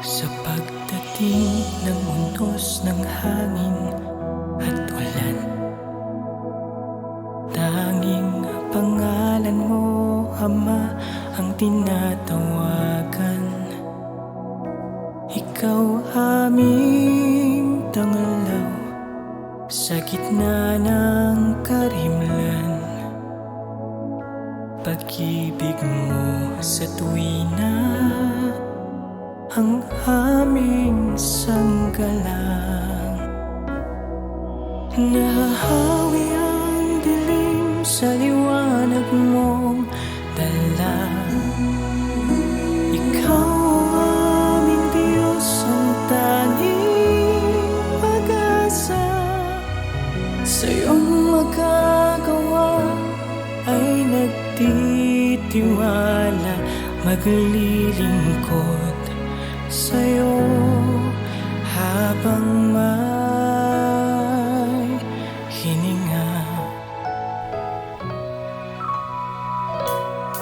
Sa pagdating ng unos ng hangin at ulan, tanging pangalan mo, Ama, ang tinatawagan. Ikaw aming tanglaw sa gitna ng karimlan. Pag-ibig mo sa tuwina ang aming sanggalang. Nahahawi ang dilim sa liwanag mong dala. Ikaw ang aming Diyos, ang tanging pag-asa. Sa iyong magagawa ay nagtitiwala, maglilingkod sa'yo habang may hininga.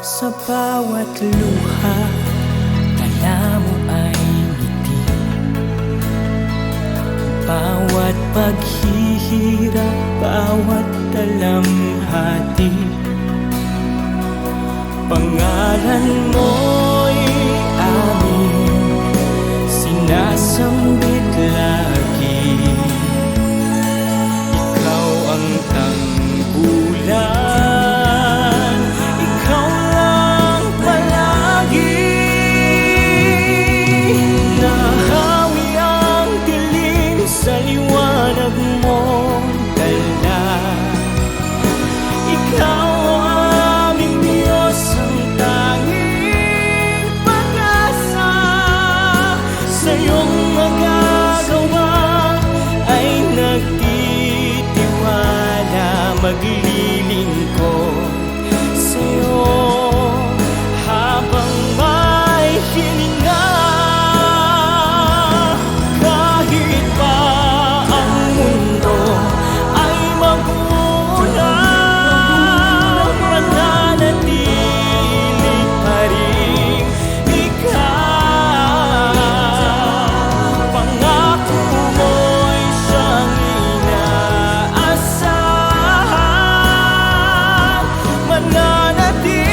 Sa bawat luha, tala mo ay ngiti. Bawat paghihirap, bawat dalamhati, pangalan mo'y aming sinasambit lagi. Ikaw ang tanggulan, ikaw lang palagi. Nahahawi ang dilim sa liwanag mong dala. Ikaw ang aming Diyos, ang tanging pag-asa. Sa iyong magagawa ay nagtitiwala, maglilingkod sa'yo habang may hininga. Kahit pa ang mundo ay magulang, mananatili pa rin ikaw. Pangako mo'y siyang inaasahan, mananatiling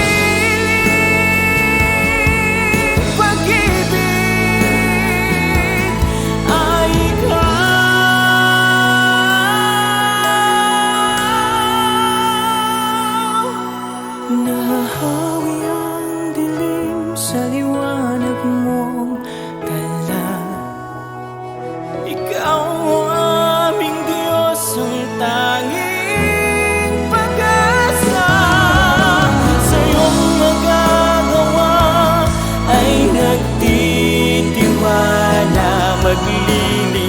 pag-ibig ay ikaw. Nahahawi ang dilim sa liwanag mong dala. Ikaw ang aming Diyos, ang tanging pag-asa. Sa iyong magagawa ay nagtitiwala, maglilingkod